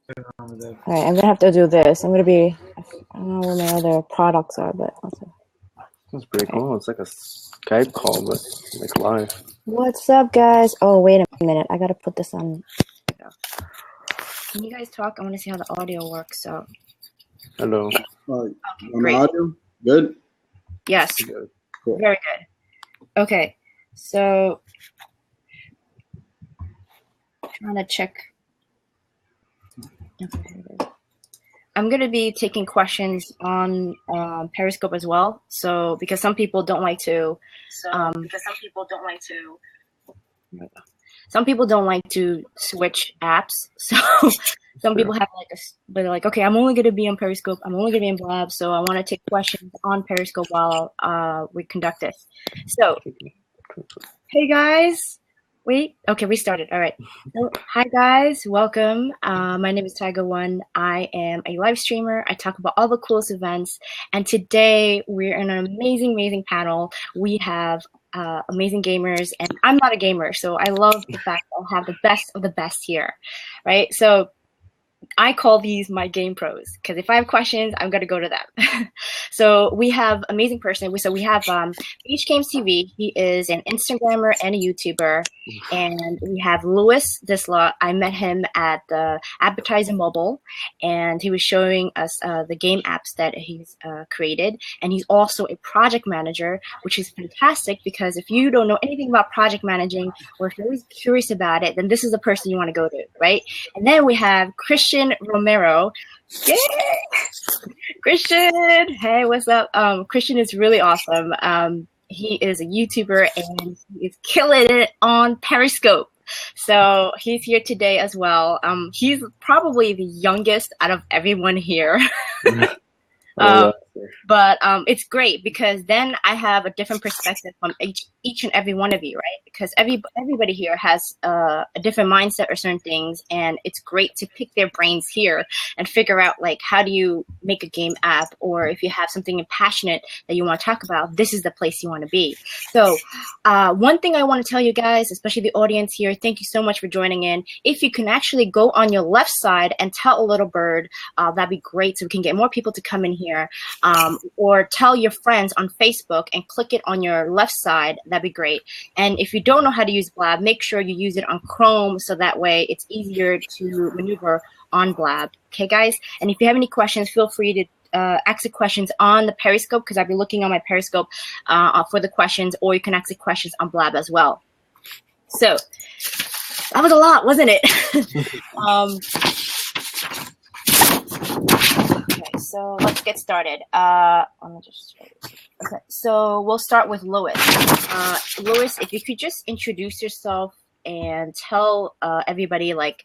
Alright, I'm gonna have to do this. I don't know where my other products are, but also. That's pretty cool. It's like a Skype call, but like live. What's up, guys? Oh, wait a minute. I gotta put this on. Can you guys talk? I want to see how the audio works. So. Hello. Okay, great. Audio? Good? Yes. Good. Cool. Very good. Okay, so trying to check. Okay, here it is. I'm going to be taking questions on Periscope as well. So because some people don't like to, some people don't like to switch apps. So some people have but they're like, okay, I'm only going to be on Periscope. I'm only going to be in Blab. So I want to take questions on Periscope while we conduct this. So, hey guys. Wait, okay, we started. All right. So, hi guys, welcome. My name is Tiger1. I am a live streamer. I talk about all the coolest events. And today we're in an amazing panel. We have amazing gamers, and I'm not a gamer, so I love the fact that I have the best of the best here, right? So I call these my game pros, because if I have questions, I'm going to go to them. So we have amazing person. So we have Beach Games TV. He is an Instagrammer and a YouTuber. And we have Luis Nov. I met him at the Advertiser Mobile, and he was showing us the game apps that he's created. And he's also a project manager, which is fantastic, because if you don't know anything about project managing, or if you're always curious about it, then this is the person you want to go to, right? And then we have Christian Romero. Yeah! Christian! Hey, what's up? Christian is really awesome. He is a YouTuber, and he is killing it on Periscope. So he's here today as well. He's probably the youngest out of everyone here. But it's great, because then I have a different perspective from each and every one of you, right? Because everybody here has a different mindset or certain things, and it's great to pick their brains here and figure out, like, how do you make a game app, or if you have something passionate that you want to talk about, this is the place you want to be. So one thing I want to tell you guys, especially the audience here, thank you so much for joining in. If you can actually go on your left side and tell a little bird, that'd be great, so we can get more people to come in here. Or tell your friends on Facebook and click it on your left side. That'd be great. And if you don't know how to use Blab, make sure you use it on Chrome, so that way it's easier to maneuver on Blab. Okay, guys? And if you have any questions, feel free to ask the questions on the Periscope, because I'll be looking on my Periscope for the questions, or you can ask the questions on Blab as well. So that was a lot, wasn't it? Okay, so let's get started. Let me just show you. Okay, so we'll start with Luis. Luis, if you could just introduce yourself and tell everybody, like,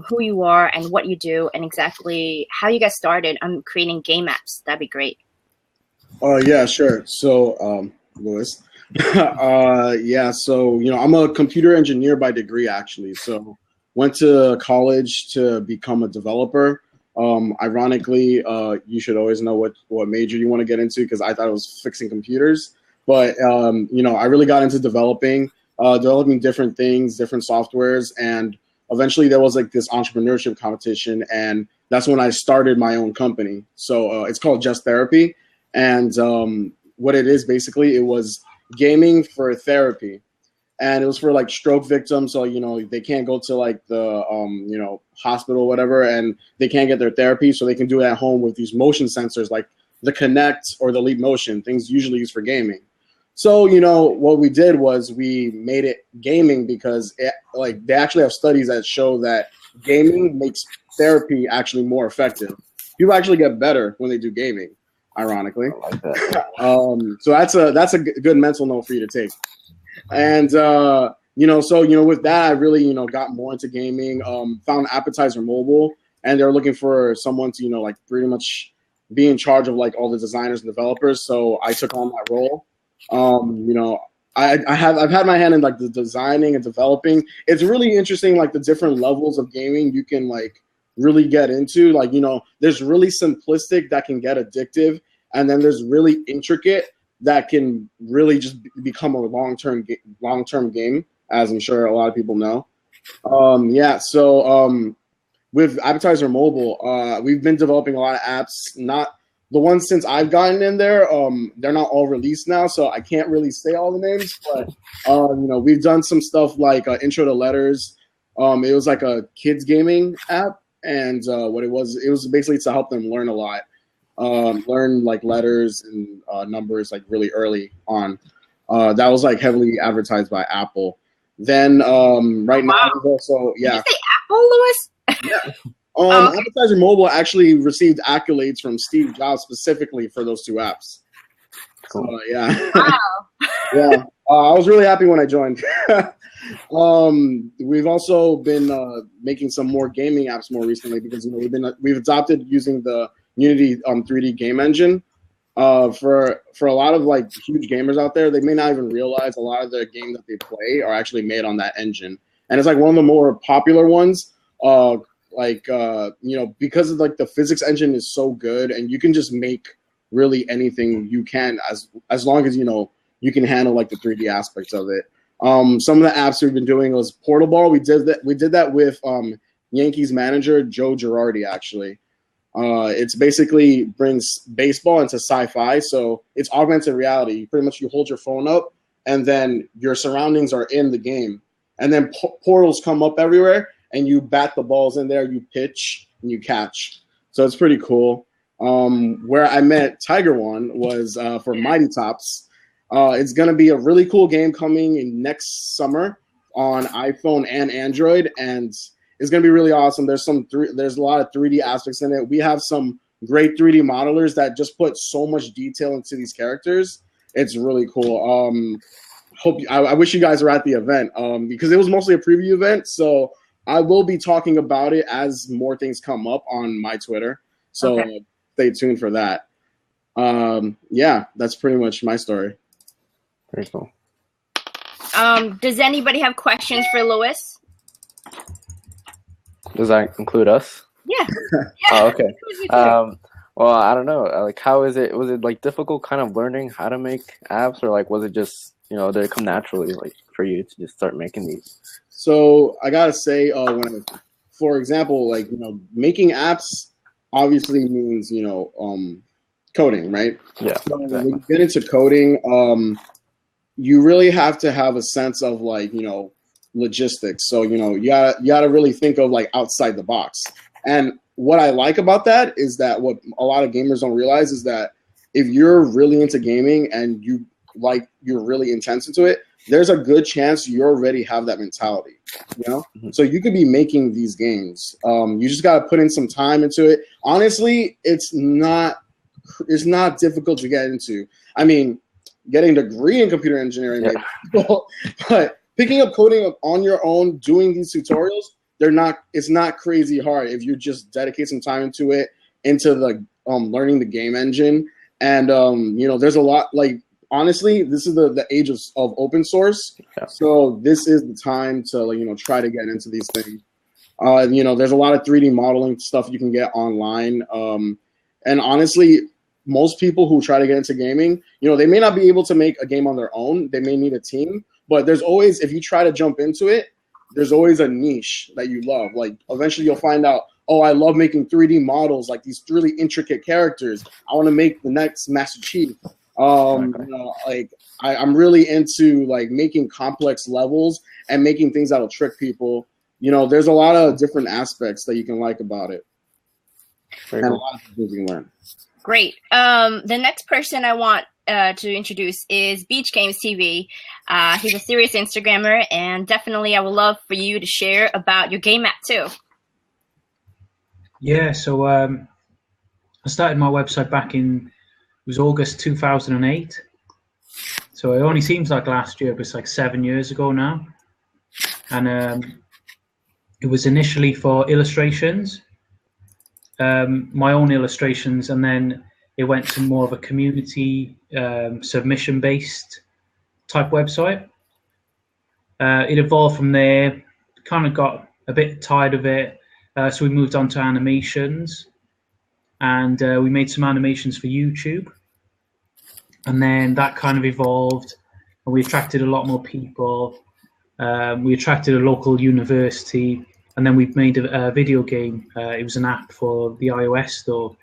who you are and what you do, and exactly how you got started on creating game apps. That'd be great. Yeah, sure. So, Luis. Yeah, so, I'm a computer engineer by degree, actually. So went to college to become a developer. Ironically, you should always know what major you want to get into, because I thought it was fixing computers. But, I really got into developing different things, different softwares. And eventually there was like this entrepreneurship competition. And that's when I started my own company. So it's called Just Therapy. And what it is, basically, it was gaming for therapy. And it was for like stroke victims, so they can't go to like the hospital or whatever, and they can't get their therapy, so they can do it at home with these motion sensors like the Kinect or the Leap Motion, things usually used for gaming. So what we did was we made it gaming, because they actually have studies that show that gaming makes therapy actually more effective. People actually get better when they do gaming, ironically. I like that. So that's a good mental note for you to take. And, so, with that, I really, got more into gaming, found Appetizer Mobile, and they're looking for someone to, like pretty much be in charge of like all the designers and developers. So I took on that role. I've had my hand in like the designing and developing. It's really interesting, like the different levels of gaming you can like really get into. Like, there's really simplistic that can get addictive, and then there's really intricate that can really just become a long-term game, as I'm sure a lot of people know. So with Advertiser Mobile, we've been developing a lot of apps. Not the ones since I've gotten in there. They're not all released now, so I can't really say all the names. But we've done some stuff like Intro to Letters. It was like a kids gaming app, and what it was basically to help them learn a lot, learn like letters and numbers like really early on. That was like heavily advertised by Apple. Then right now, also Did you say Apple, Louis? yeah. Okay. Advertiser Mobile actually received accolades from Steve Jobs specifically for those two apps. Cool. So, yeah. Wow. Yeah. I was really happy when I joined. We've also been making some more gaming apps more recently because we've adopted using the Unity 3D game engine. For a lot of like huge gamers out there, they may not even realize a lot of the games that they play are actually made on that engine, and it's like one of the more popular ones. Because of like the physics engine is so good, and you can just make really anything you can as long as you can handle like the 3D aspects of it. Some of the apps we've been doing was Portal Ball. We did that with Yankees manager Joe Girardi actually. It's basically brings baseball into sci-fi, so it's augmented reality. Pretty much you hold your phone up, and then your surroundings are in the game, and then portals come up everywhere, and you bat the balls in there, you pitch, and you catch. So it's pretty cool. Where I met Tiger One was for Mighty Tops. It's going to be a really cool game coming in next summer on iPhone and Android, and it's going to be really awesome. There's a lot of 3D aspects in it. We have some great 3D modelers that just put so much detail into these characters. It's really cool. I wish you guys were at the event because it was mostly a preview event. So I will be talking about it as more things come up on my Twitter. So Stay tuned for that. Yeah, that's pretty much my story. Very cool. Does anybody have questions for Louis? Does that include us? Yeah. Oh, okay. Well, I don't know. Like, how is it? Was it like difficult, kind of learning how to make apps, or like was it just did it come naturally, like for you to just start making these? So I gotta say, for example, like making apps obviously means coding, right? Yeah. So Exactly. when you get into coding, you really have to have a sense of like logistics. So you gotta really think of like outside the box. And what I like about that is that what a lot of gamers don't realize is that if you're really into gaming and you're really intense into it, there's a good chance you already have that mentality. Mm-hmm. So you could be making these games. You just gotta put in some time into it. Honestly, it's not difficult to get into. I mean, getting a degree in computer engineering, maybe, but picking up coding on your own, doing these tutorials, it's not crazy hard if you just dedicate some time into it, into the learning the game engine. And there's a lot, like, honestly, this is the age of open source. Yeah. So this is the time to try to get into these things. There's a lot of 3D modeling stuff you can get online. And honestly, most people who try to get into gaming, they may not be able to make a game on their own. They may need a team, but there's always, if you try to jump into it, there's always a niche that you love. Like eventually you'll find out, oh, I love making 3D models, like these really intricate characters. I want to make the next Master Chief. I'm really into like making complex levels and making things that'll trick people. There's a lot of different aspects that you can like about it. Very and cool. a lot of things you can learn. Great. The next person I want to introduce is Beach Games TV. He's a serious Instagrammer, and definitely I would love for you to share about your game app too. Yeah, so I started my website back it was August 2008. So it only seems like last year, but it's like 7 years ago now. And it was initially for illustrations. My own illustrations, and then it went to more of a community submission-based type website. It evolved from there, kind of got a bit tired of it, so we moved on to animations, and we made some animations for YouTube, and then that kind of evolved, and we attracted a lot more people. We attracted a local university and then we've made a video game. It was an app for the iOS store.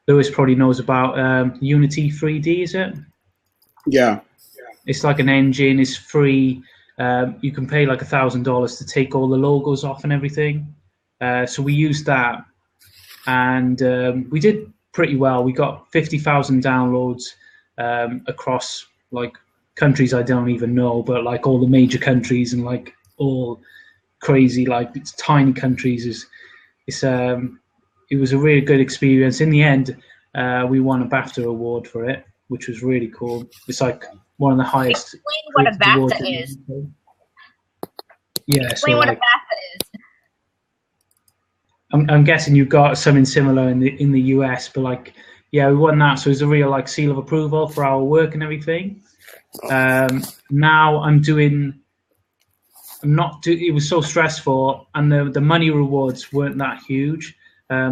Lewis probably knows about Unity 3D, is it? Yeah. It's like an engine. It's free. You can pay like $1,000 to take all the logos off and everything. So we used that, and we did pretty well. We got 50,000 downloads across like countries I don't even know, but like all the major countries and like all crazy, like it's tiny countries. It was a really good experience. In the end, we won a BAFTA award for it, which was really cool. It's like one of the highest. Explain what a BAFTA is. Yeah. Explain what a BAFTA is. I'm guessing you've got something similar in the US, but like, yeah, we won that. So it's a real like seal of approval for our work and everything. Now it was so stressful, and the money rewards weren't that huge.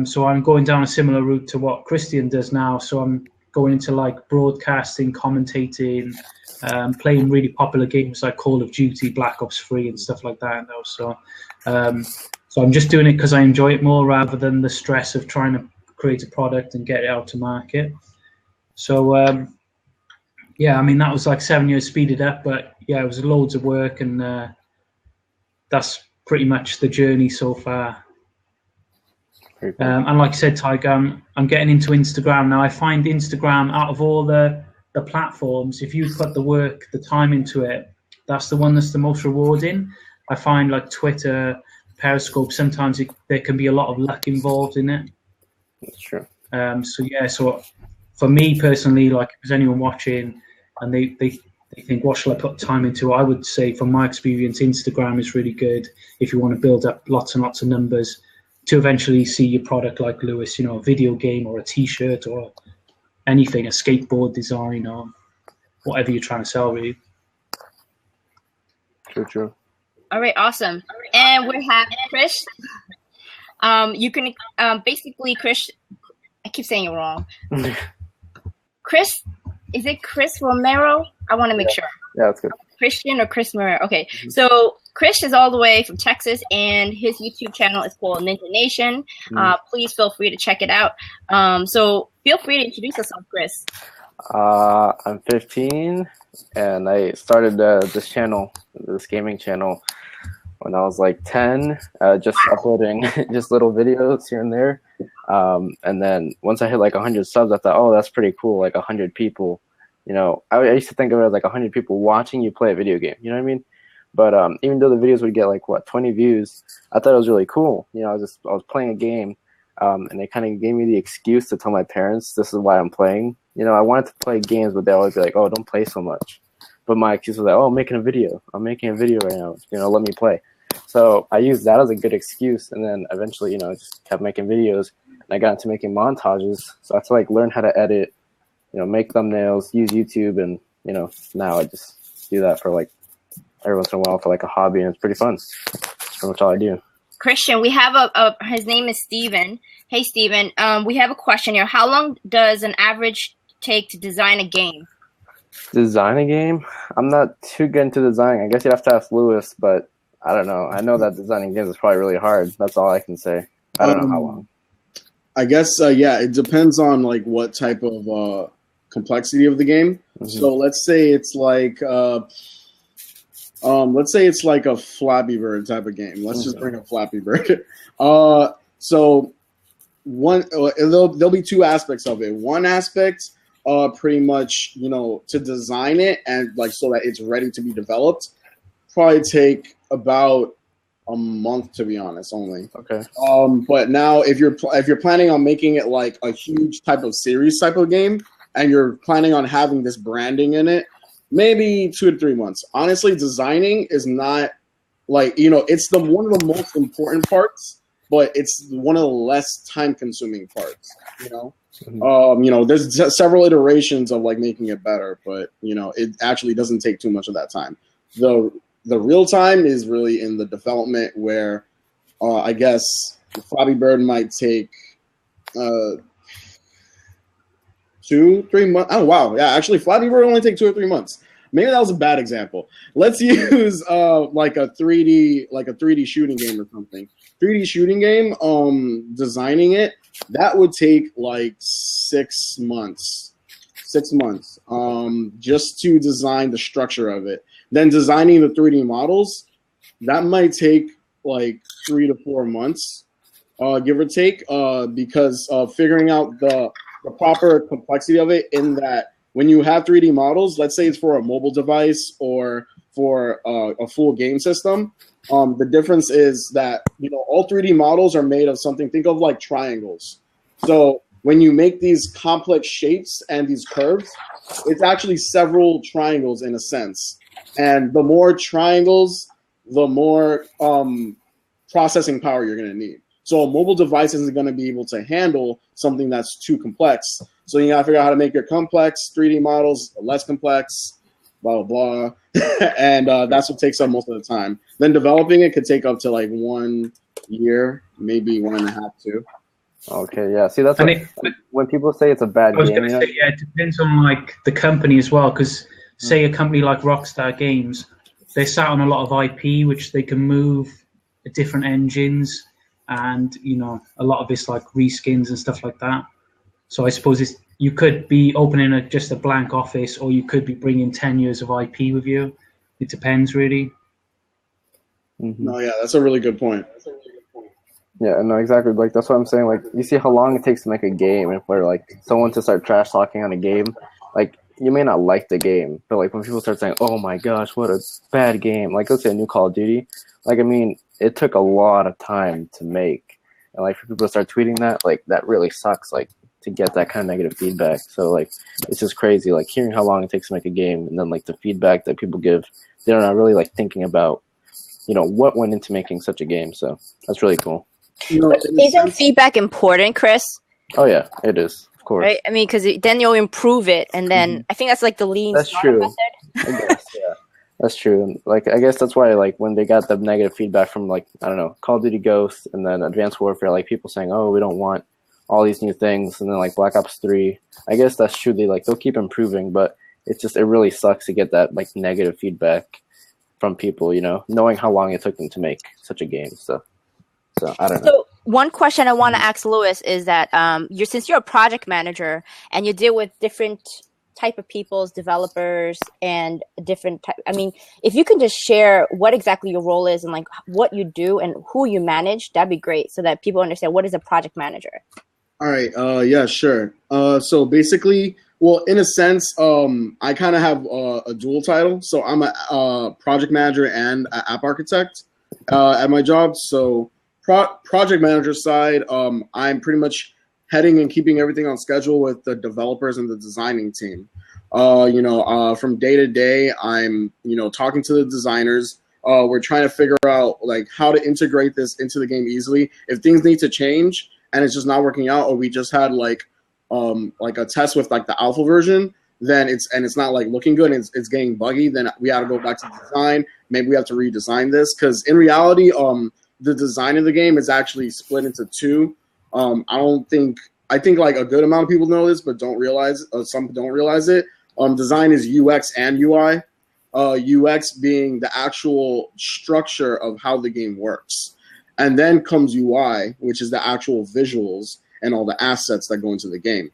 So I'm going down a similar route to what Christian does now. So I'm going into like broadcasting, commentating, playing really popular games like Call of Duty, Black Ops 3 and stuff like that. So I'm just doing it because I enjoy it more rather than the stress of trying to create a product and get it out to market. So yeah, I mean, that was like 7 years speeded up, but yeah, it was loads of work, and that's pretty much the journey so far. Very cool. And like I said, Tiger, I'm getting into Instagram now. I find Instagram, out of all the platforms, if you put the work, the time into it, that's the one that's the most rewarding. I find like Twitter, Periscope, sometimes there can be a lot of luck involved in it. That's true. So for me personally, like if there's anyone watching and they think, what shall I put time into? I would say, from my experience, Instagram is really good if you want to build up lots and lots of numbers to eventually see your product like Lewis, a video game or a T-shirt or anything, a skateboard design or whatever you're trying to sell, really. True. All right, awesome. And we have Chris. You can basically, Chris, I keep saying it wrong. Chris, is it Chris Romero? I want to make sure. Yeah, that's good. Christian or Chris Romero? Okay, so Chris is all the way from Texas, and his YouTube channel is called Ninja Nation. Please feel free to check it out. So feel free to introduce yourself, Chris. I'm 15, and I started this gaming channel, when I was like 10, just uploading just little videos here and there. And then once I hit like 100 subs, I thought, oh, that's pretty cool, like 100 people. I used to think of it as like 100 people watching you play a video game. You know what I mean? But even though the videos would get like 20 views, I thought it was really cool. I was playing a game, and they kind of gave me the excuse to tell my parents this is why I'm playing. I wanted to play games, but they always be like, oh, don't play so much. But my excuse was like, oh, I'm making a video right now. Let me play. So I used that as a good excuse, and then eventually, just kept making videos, and I got into making montages. So I had to like learn how to edit, make thumbnails, use YouTube, and now I just do that for like every once in a while for like a hobby, and it's pretty fun. That's pretty much all I do. Christian, we have his name is Steven. Hey, Steven, we have a question here. How long does an average take to design a game? Design a game? I'm not too good into design. I guess you'd have to ask Lewis, but I don't know. I know that designing games is probably really hard. That's all I can say. I don't know how long. I guess, yeah, it depends on like what type of complexity of the game. Mm-hmm. So let's say it's like a Flappy Bird type of game. Let's just bring up Flappy Bird. So there'll be two aspects of it. One aspect, pretty much, to design it and like so that it's ready to be developed, probably take about a month, to be honest, only. Okay. But now if you're planning on making it like a huge type of series type of game, and you're planning on having this branding in it, maybe 2 to 3 months. Honestly, designing is not like, it's one of the most important parts, but it's one of the less time consuming parts, Mm-hmm. There's several iterations of like making it better, but it actually doesn't take too much of that time. The real time is really in the development, where I guess Flappy Bird might take 2-3 months. Oh wow, yeah. Actually, Flappy Bird only take 2 or 3 months. maybe that was a bad example. Let's use like a 3D shooting game or something. 3D shooting game, designing it, that would take like 6 months. 6 months, just to design the structure of it. Then designing the 3D models, that might take like 3 to 4 months, give or take, because figuring out the proper complexity of it, in that when you have 3D models, let's say it's for a mobile device or for a full game system, the difference is that, you know, all 3D models are made of something, think of like triangles. So when you make these complex shapes and these curves, it's actually several triangles in a sense. And the more triangles, the more processing power you're going to need. So a mobile device isn't going to be able to handle something that's too complex. So you got to figure out how to make your complex 3D models less complex, blah, blah, blah. And that's what takes up most of the time. Then developing it could take up to like 1 year, maybe 1.5, 2. Okay, yeah. See, that's when people say it's a bad game. I was going to say, yeah, it depends on like the company as well. Because say a company like Rockstar Games, they're sat on a lot of IP, which they can move different engines, and you know, a lot of it's like reskins and stuff like that. So I suppose you could be opening just a blank office, or you could be bringing 10 years of IP with you. It depends, really. Mm-hmm. No, yeah, that's a really good point. Yeah, no, exactly. Like, that's what I'm saying. Like, you see how long it takes to make a game, and where like someone to start trash talking on a game, like you may not like the game, but like when people start saying, "Oh my gosh, what a bad game!" Like, let's say a new Call of Duty. Like, I mean, it took a lot of time to make, and like for people to start tweeting that, like that really sucks. Like to get that kind of negative feedback. So like it's just crazy. Like hearing how long it takes to make a game, and then like the feedback that people give, they're not really like thinking about, you know, what went into making such a game. So that's really cool. You know, Isn't feedback important, Chris? Oh yeah, it is, of course. Right? I mean, because then you'll improve it, and then I think that's like the lean startup method. I guess, yeah, that's true. And like, I guess that's why, like, when they got the negative feedback from, like, I don't know, Call of Duty Ghosts and then Advanced Warfare, like people saying, "Oh, we don't want all these new things," and then like Black Ops 3. I guess that's true. They'll keep improving, but it really sucks to get that like negative feedback from people, you know, knowing how long it took them to make such a game. So I don't know. So one question I want to ask Luis is that since you're a project manager and you deal with different type of people's developers and different type, I mean, if you can just share what exactly your role is and like what you do and who you manage, that'd be great, so that people understand what is a project manager. All right. Yeah, sure. So basically, well, in a sense, I kind of have a dual title. So I'm a project manager and an app architect at my job. So project manager side, I'm pretty much heading and keeping everything on schedule with the developers and the designing team. From day to day, I'm, talking to the designers. We're trying to figure out like how to integrate this into the game easily. If things need to change and it's just not working out, or we just had like a test with like the alpha version, then it's not like looking good and it's getting buggy, then we have to go back to design. Maybe we have to redesign this, because in reality, the design of the game is actually split into two. I think like a good amount of people know this, but don't realize, some don't realize it. Design is UX and UI. UX being the actual structure of how the game works. And then comes UI, which is the actual visuals and all the assets that go into the game.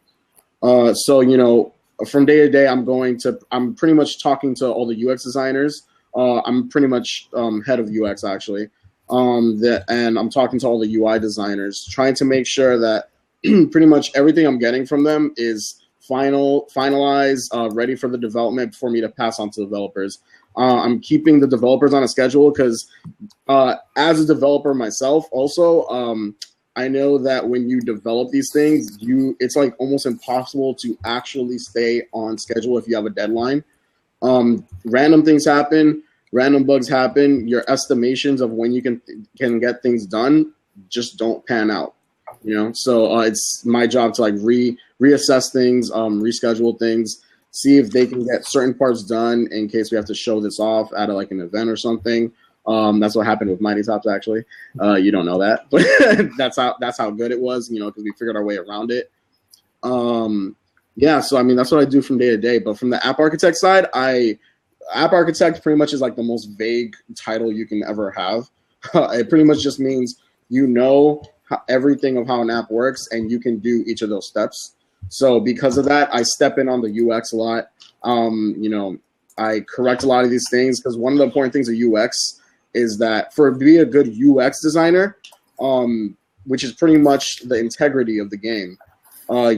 From day to day, I'm pretty much talking to all the UX designers. I'm pretty much head of UX actually. And I'm talking to all the UI designers, trying to make sure that pretty much everything I'm getting from them is finalized, ready for the development for me to pass on to developers. I'm keeping the developers on a schedule because as a developer myself also, I know that when you develop these things, it's like almost impossible to actually stay on schedule if you have a deadline. Random things happen. Random bugs happen. Your estimations of when you can get things done just don't pan out, So it's my job to like reassess things, reschedule things, see if they can get certain parts done in case we have to show this off at like an event or something. That's what happened with Mighty Tops actually. You don't know that, but that's how good it was, because we figured our way around it. So I mean that's what I do from day to day. But from the app architect side, I app architect pretty much is like the most vague title you can ever have. It pretty much just means you know everything of how an app works and you can do each of those steps. So because of that, I step in on the UX a lot. You know, I correct a lot of these things because one of the important things of UX is that for be a good UX designer, which is pretty much the integrity of the game,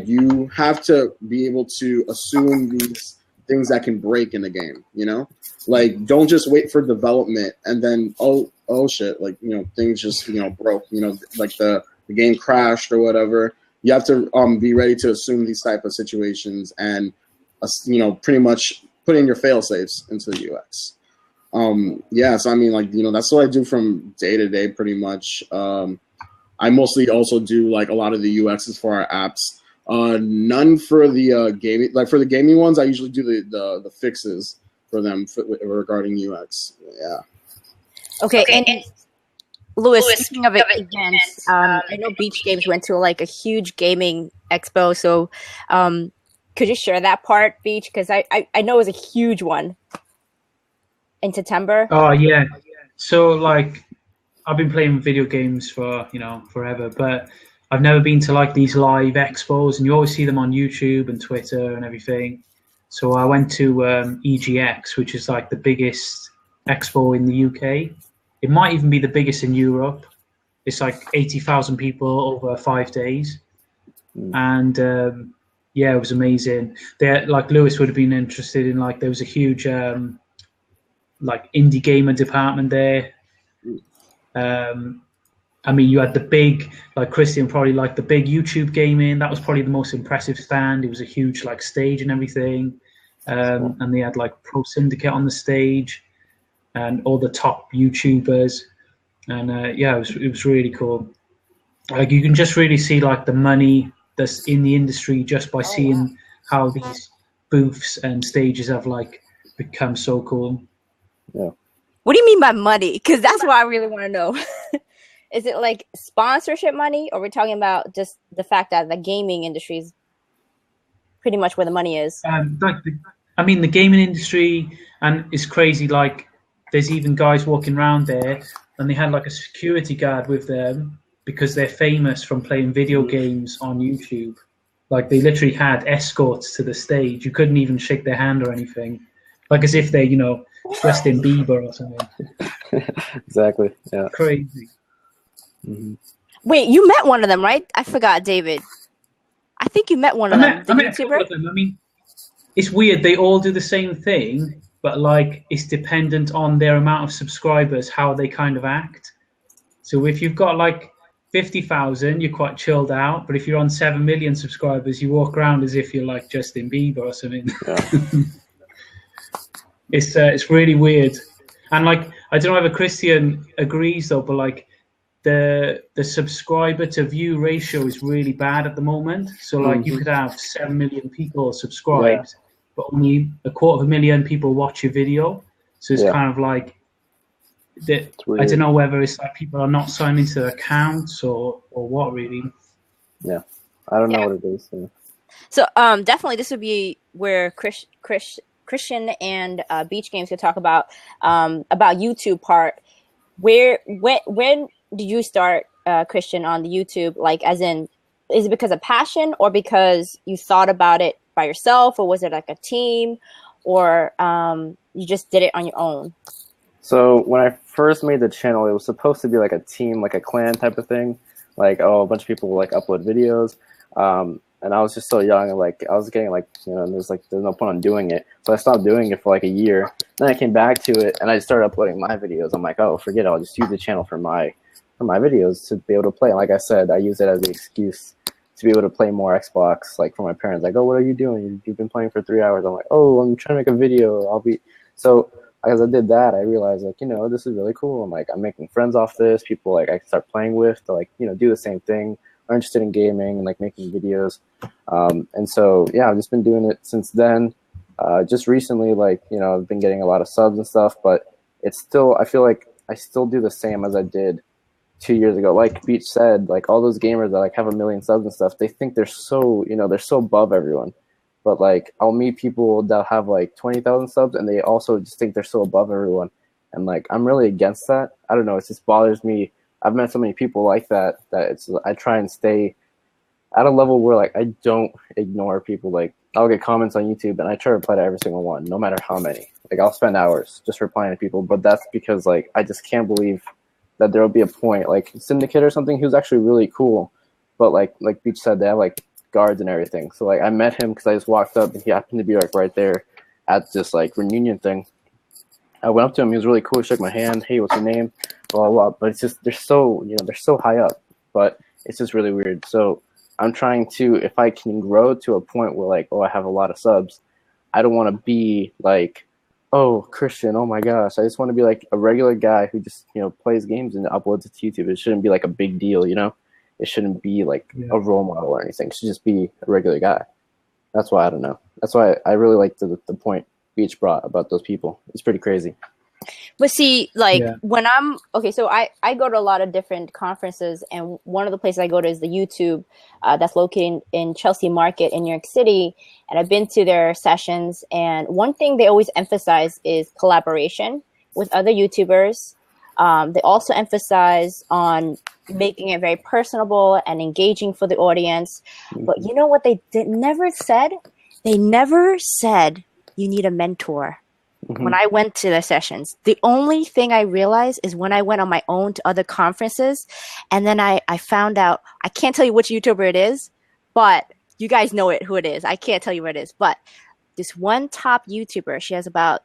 you have to be able to assume these things that can break in the game, you know? Like, don't just wait for development and then, oh shit, like, you know, things just, you know, broke, you know, like the game crashed or whatever. You have to be ready to assume these type of situations and, you know, pretty much put in your fail safes into the UX. Yeah, so I mean, like, you know, that's what I do from day to day pretty much. I mostly also do like a lot of the UXs for our apps. None for the gaming. Like for the gaming ones, I usually do the fixes for them regarding UX. Yeah. Okay, and Luis, speaking of events, I know Beach Games went to like a huge gaming expo. So, could you share that part, Beach? Because I know it was a huge one in September. Oh yeah. So like, I've been playing video games for, you know, forever, but I've never been to like these live expos, and you always see them on YouTube and Twitter and everything. So I went to EGX, which is like the biggest expo in the UK. It might even be the biggest in Europe. It's like 80,000 people over 5 days. And yeah, it was amazing. There, like Lewis would have been interested in, like, there was a huge like indie gamer department there. I mean, you had the big, like Christian probably like the big YouTube gaming. That was probably the most impressive stand. It was a huge like stage and everything. And they had like Pro Syndicate on the stage and all the top YouTubers. And yeah, it was really cool. Like you can just really see like the money that's in the industry just by seeing how these booths and stages have like become so cool. Yeah. What do you mean by money? Because that's what I really want to know. Is it like sponsorship money, or we're talking about just the fact that the gaming industry is pretty much where the money is? I mean, the gaming industry, and it's crazy. Like, there's even guys walking around there, and they had like a security guard with them because they're famous from playing video games on YouTube. Like, they literally had escorts to the stage. You couldn't even shake their hand or anything, like as if they're, you know, Justin Bieber or something. Exactly. Yeah. Crazy. Mm-hmm. Wait, you met one of them, right? I forgot, David. I think you met one of them. I met a couple of them. I mean, it's weird. They all do the same thing, but like it's dependent on their amount of subscribers, how they kind of act. So if you've got like 50,000, you're quite chilled out. But if you're on 7 million subscribers, you walk around as if you're like Justin Bieber or something. Yeah. It's really weird. And like, I don't know whether Christian agrees though, but like the subscriber to view ratio is really bad at the moment. So like you could have 7 million people subscribed, but only 250,000 people watch your video. So it's kind of like that. I don't know whether it's like people are not signed into their accounts or what really. Yeah, I don't know what it is. Yeah. So definitely this would be where Christian and Beach Games could talk about YouTube part. When did you start, Christian, on the YouTube? Like, as in, is it because of passion or because you thought about it by yourself, or was it like a team, or you just did it on your own? So when I first made the channel, it was supposed to be like a team, like a clan type of thing. Like, a bunch of people will like upload videos. And I was just so young, and like I was getting like, you know, there's no point on doing it. So I stopped doing it for like a year. Then I came back to it, and I started uploading my videos. I'm like, oh, forget it. I'll just use the channel for my videos to be able to play. And like I said, I use it as an excuse to be able to play more Xbox. Like for my parents, like, oh, what are you doing? You've been playing for 3 hours. I'm like, oh, I'm trying to make a video. So as I did that, I realized like, you know, this is really cool. I'm making friends off this. People like I can start playing with to like, you know, do the same thing. Are interested in gaming and like making videos. And so, yeah, I've just been doing it since then. Just recently, like, you know, I've been getting a lot of subs and stuff, but it's still, I feel like I still do the same as I did 2 years ago. Like Beach said, like all those gamers that like have 1 million subs and stuff, they think they're so, you know, they're so above everyone. but like I'll meet people that have like 20,000 subs, and they also just think they're so above everyone, and like I'm really against that. I don't know, it just bothers me. I've met so many people like that I try and stay at a level where like I don't ignore people. Like I'll get comments on YouTube and I try to reply to every single one, no matter how many. Like I'll spend hours just replying to people, but that's because like I just can't believe that there will be a point like Syndicate or something who's actually really cool, but like Beach said, they have like guards and everything. So like I met him because I just walked up and he happened to be like right there at this like reunion thing. I went up to him. He was really cool. He shook my hand. Hey, what's your name? Blah, blah, blah. But it's just they're so high up. But it's just really weird. So I'm trying to, if I can grow to a point where like, oh, I have a lot of subs, I don't want to be like, oh, Christian, oh my gosh. I just want to be like a regular guy who just, plays games and uploads it to YouTube. It shouldn't be like a big deal, It shouldn't be like a role model or anything. It should just be a regular guy. That's why I don't know. That's why I really like the point Beach brought about those people. It's pretty crazy. But see, like when I'm so I go to a lot of different conferences, and one of the places I go to is the YouTube that's located in Chelsea Market in New York City. And I've been to their sessions, and one thing they always emphasize is collaboration with other YouTubers. They also emphasize on making it very personable and engaging for the audience. But you know what they never said? They never said you need a mentor. When I went to the sessions, the only thing I realized is when I went on my own to other conferences, and then I found out, I can't tell you which YouTuber it is, but you guys know who it is. I can't tell you what it is, but this one top YouTuber, she has about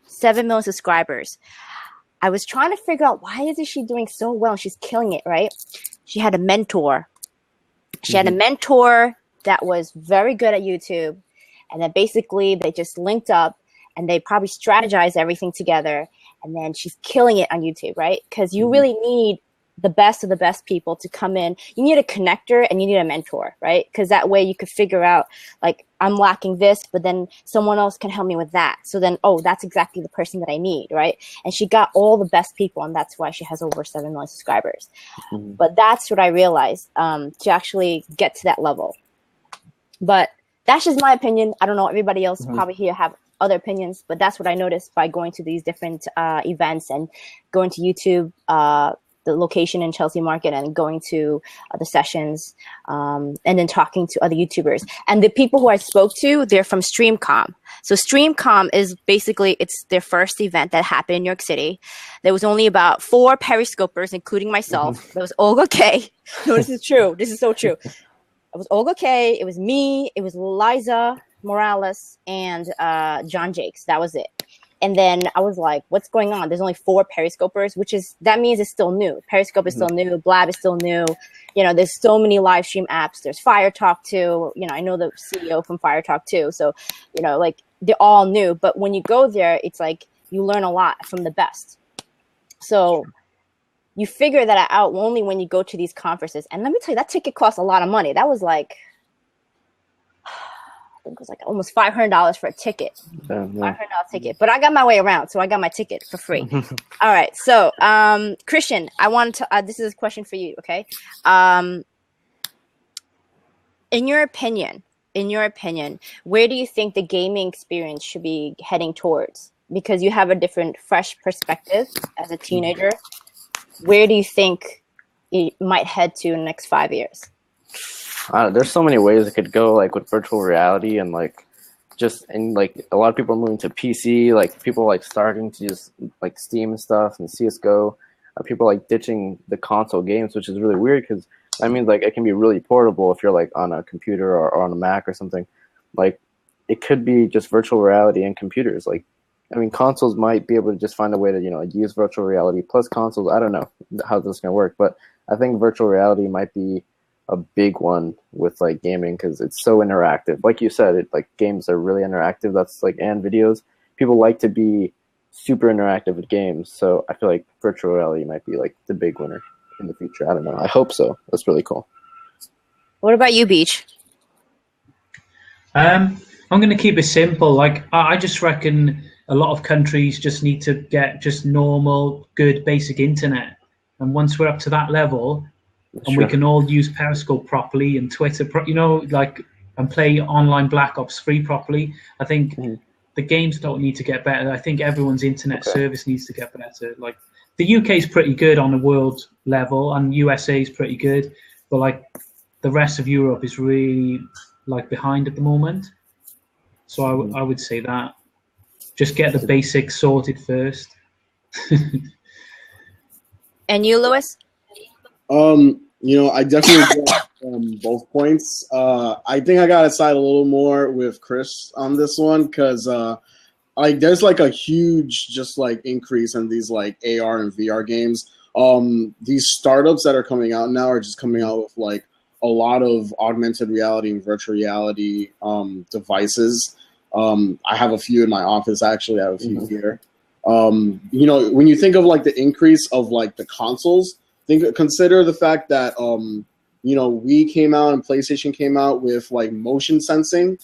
7 million subscribers. I was trying to figure out, why isn't she doing so well? She's killing it, right? She had a mentor. She had a mentor that was very good at YouTube, and then basically they just linked up. And they probably strategize everything together. And then she's killing it on YouTube, right? Because you really need the best of the best people to come in. You need a connector and you need a mentor, right? Because that way you could figure out, like, I'm lacking this, but then someone else can help me with that. So then, that's exactly the person that I need, right? And she got all the best people, and that's why she has over 7 million subscribers. But that's what I realized, to actually get to that level. But that's just my opinion. I don't know. Everybody else probably here have other opinions, but that's what I noticed by going to these different events and going to YouTube, the location in Chelsea Market, and going to the sessions, and then talking to other YouTubers. And the people who I spoke to, they're from StreamCom. So StreamCom is basically, it's their first event that happened in New York City. There was only about 4 Periscopers, including myself. There was Olga K. No, this is true. This is so true. It was Olga K. It was me. It was Liza Morales and John Jakes. That was it. And then I was like, what's going on? There's only 4 Periscopers, that means it's still new. Periscope is still new. Blab is still new. There's so many live stream apps. There's Fire Talk too. I know the CEO from Fire Talk too. So, like, they're all new. But when you go there, it's like you learn a lot from the best. So you figure that out only when you go to these conferences. And let me tell you, that ticket costs a lot of money. That was like, I think it was like almost $500 for a ticket. $500 ticket. But I got my way around, so I got my ticket for free. All right. So, Christian, I wanted to, this is a question for you, okay? In your opinion, where do you think the gaming experience should be heading towards? Because you have a different, fresh perspective as a teenager. Where do you think it might head to in the next 5 years? There's so many ways it could go, like with virtual reality, and like a lot of people are moving to PC. Like people like starting to just like Steam and stuff and CS:GO. People like ditching the console games, which is really weird because that means like it can be really portable if you're like on a computer or on a Mac or something. Like it could be just virtual reality and computers. Like, I mean, consoles might be able to just find a way to use virtual reality plus consoles. I don't know how this is gonna work, but I think virtual reality might be a big one with like gaming because it's so interactive. Like you said, games are really interactive. That's like, and videos. People like to be super interactive with games. So I feel like virtual reality might be like the big winner in the future. I don't know. I hope so. That's really cool. What about you, Beach? I'm going to keep it simple. Like, I just reckon a lot of countries just need to get just normal, good, basic internet. And once we're up to that level, and we can all use Periscope properly and Twitter, and play online Black Ops 3 properly. I think the games don't need to get better. I think everyone's internet service needs to get better. Like the UK is pretty good on a world level, and USA is pretty good, but like the rest of Europe is really like behind at the moment. So I would say that just get the basics sorted first. And you, Lewis? I definitely get both points. I think I gotta side a little more with Chris on this one because like there's like a huge just like increase in these like AR and VR games. These startups that are coming out now are just coming out with like a lot of augmented reality and virtual reality devices. I have a few in my office. Actually, I have a few here. When you think of like the increase of like the consoles, consider the fact that we came out and PlayStation came out with like motion sensing.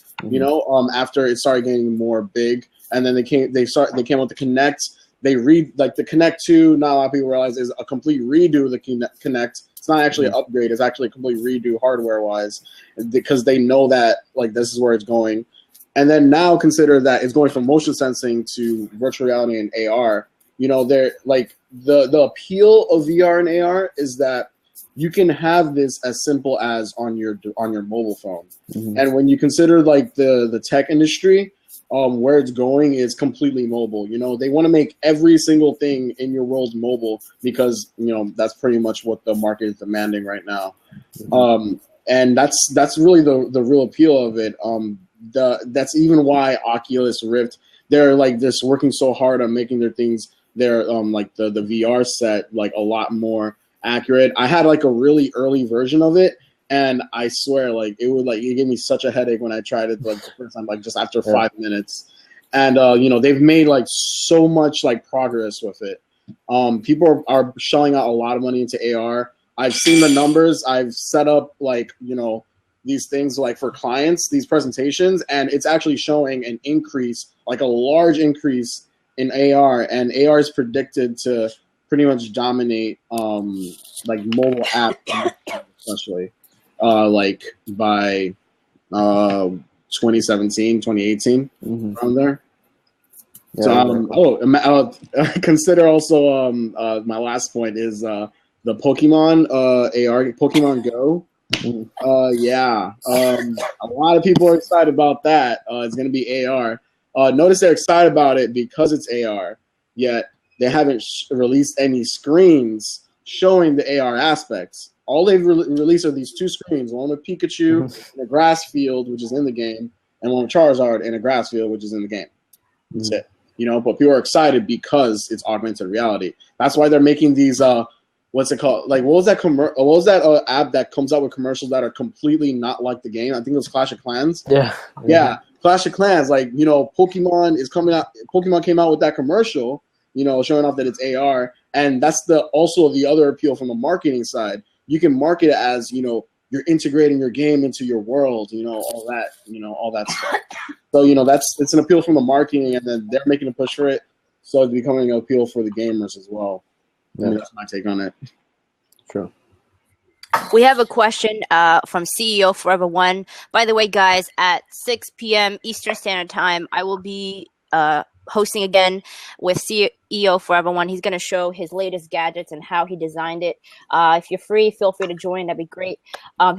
After it started getting more big, and then they came with the Kinect. They the Kinect 2. Not a lot of people realize is a complete redo of the Kinect. It's not actually an upgrade. It's actually a complete redo hardware wise, because they know that like this is where it's going. And then now consider that it's going from motion sensing to virtual reality and AR. They're like the appeal of VR and AR is that you can have this as simple as on your mobile phone. And when you consider like the tech industry, where it's going is completely mobile. They want to make every single thing in your world mobile because that's pretty much what the market is demanding right now. And that's really the real appeal of it. That's even why Oculus Rift, they're like just working so hard on making their like the VR set like a lot more accurate. I had like a really early version of it, and I swear like it gave me such a headache when I tried it like the first time, like just after 5 minutes. And they've made like so much like progress with it. People are shelling out a lot of money into AR. I've seen the numbers. I've set up like these things like for clients, these presentations, and it's actually showing an increase, like a large increase in AR, and AR is predicted to pretty much dominate like mobile apps, especially like by 2017, 2018, around there. So consider also my last point is the Pokemon AR, Pokemon Go. A lot of people are excited about that. It's going to be AR. Notice they're excited about it because it's AR, yet they haven't released any screens showing the AR aspects. All they've released are these two screens, one with Pikachu in a grass field, which is in the game, and one with Charizard in a grass field, which is in the game. That's it. But people are excited because it's augmented reality. That's why they're making these what's it called? Like, what was that app that comes out with commercials that are completely not like the game? I think it was Clash of Clans. Yeah. Clash of Clans. Like, Pokemon is coming out. Pokemon came out with that commercial, showing off that it's AR, and that's also the other appeal from the marketing side. You can market it as, you're integrating your game into your world, all that stuff. So, it's an appeal from the marketing, and then they're making a push for it, so it's becoming an appeal for the gamers as well. Yeah. That's my take on it. True. We have a question from CEO Forever One. By the way, guys, at 6 p.m. Eastern Standard Time, I will be hosting again with CEO Forever One. He's going to show his latest gadgets and how he designed it. If you're free, feel free to join. That'd be great.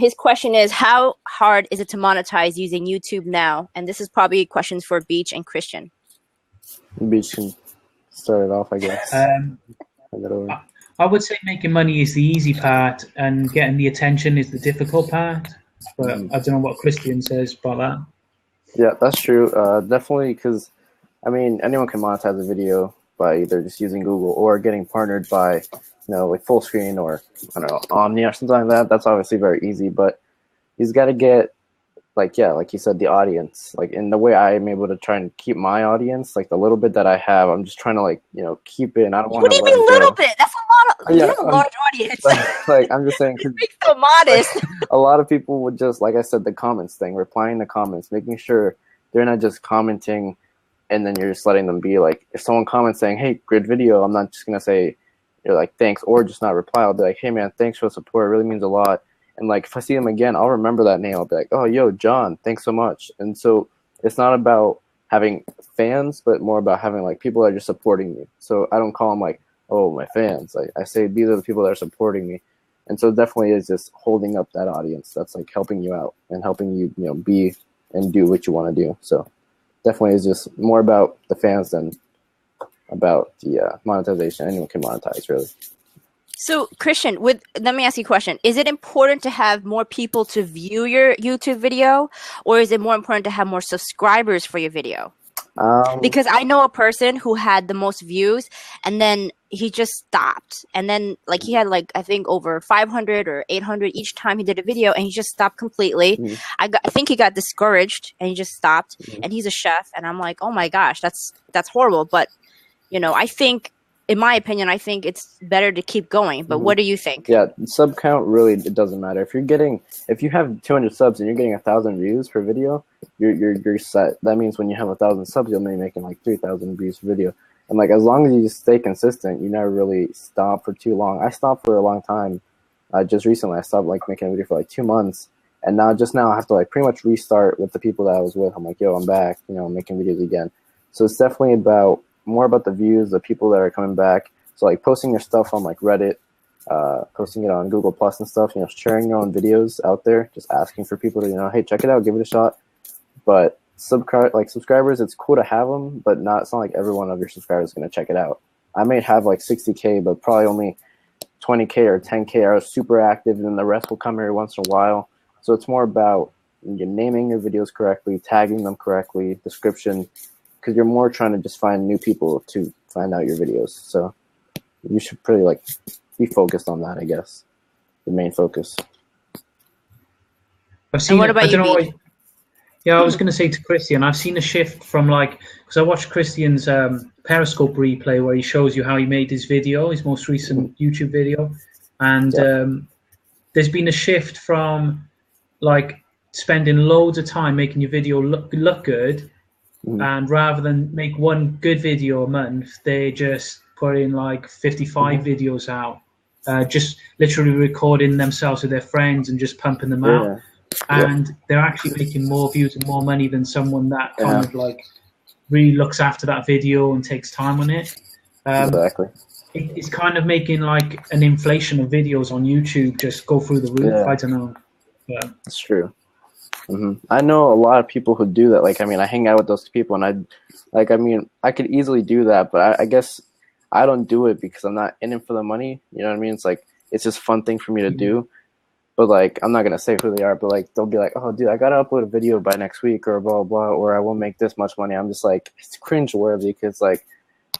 His question is, how hard is it to monetize using YouTube now? And this is probably questions for Beach and Christian. Beach can start it off, I guess. I would say making money is the easy part, and getting the attention is the difficult part. But I don't know what Christian says about that. Yeah, that's true. Definitely, because anyone can monetize a video by either just using Google or getting partnered by, like full screen or Omni or something like that. That's obviously very easy, but he's got to get like you said, the audience. Like in the way I'm able to try and keep my audience, like the little bit that I have, I'm just trying to keep it. And I don't want to. What do you mean little bit? That's a lot. You have a large audience. Like I'm just saying. You're so modest. Like, a lot of people would just, like I said, the comments thing, replying the comments, making sure they're not just commenting, and then you're just letting them be. Like if someone comments saying, "Hey, great video," I'm not just gonna say, thanks, or just not reply. I'll be like, "Hey man, thanks for the support. It really means a lot." And like if I see them again, I'll remember that name. I'll be like, oh, yo, John, thanks so much. And so it's not about having fans, but more about having like people that are just supporting me. So I don't call them like, oh, my fans. Like I say, these are the people that are supporting me. And so it definitely is just holding up that audience that's like helping you out and helping you, you know, be and do what you want to do. So definitely is just more about the fans than about the monetization. Anyone can monetize, really. So, Christian, let me ask you a question. Is it important to have more people to view your YouTube video, or is it more important to have more subscribers for your video? Because I know a person who had the most views, and then he just stopped. And then, like, he had, like, I think over 500 or 800 each time he did a video, and he just stopped completely. Mm-hmm. I think he got discouraged, and he just stopped. Mm-hmm. And he's a chef, and I'm like, oh my gosh, that's horrible. But, you know, I think, in my opinion, I think it's better to keep going. But what do you think? Yeah, sub count really, it doesn't matter. If you have 200 subs and you're getting 1,000 views per video, you're set. That means when you have 1,000 subs, you'll be making like 3,000 views per video. And like as long as you stay consistent, you never really stop for too long. I stopped for a long time. Just recently, I stopped like making a video for like 2 months, and now I have to like pretty much restart with the people that I was with. I'm like, yo, I'm back. You know, I'm making videos again. So it's definitely more about the views, the people that are coming back. So like posting your stuff on like Reddit, posting it on Google Plus and stuff, you know, sharing your own videos out there, just asking for people to, you know, hey, check it out, give it a shot. But subscribers, it's cool to have them, but it's not like every one of your subscribers is going to check it out. I may have like 60K, but probably only 20K or 10K are super active, and then the rest will come every once in a while. So it's more about naming your videos correctly, tagging them correctly, description, because you're more trying to just find new people to find out your videos. So you should pretty like be focused on that, I guess. The main focus. I've seen. What about you? Yeah, I was going to say to Christian, I've seen a shift from like, because I watched Christian's Periscope replay where he shows you how he made his video, his most recent YouTube video, and there's been a shift from like spending loads of time making your video look good. And rather than make one good video a month, they just put in like 55 videos out, just literally recording themselves with their friends and just pumping them out. And they're actually making more views and more money than someone that kind of like really looks after that video and takes time on it. Exactly. It's kind of making like an inflation of videos on YouTube just go through the roof. I don't know. Yeah. That's true. I know a lot of people who do that. Like, I mean, I hang out with those people, and I could easily do that, but I guess I don't do it because I'm not in it for the money. You know what I mean? It's like, it's just a fun thing for me to do. But like, I'm not going to say who they are, but like, they'll be like, oh, dude, I got to upload a video by next week or blah, blah, or I won't make this much money. I'm just like, it's cringeworthy because like,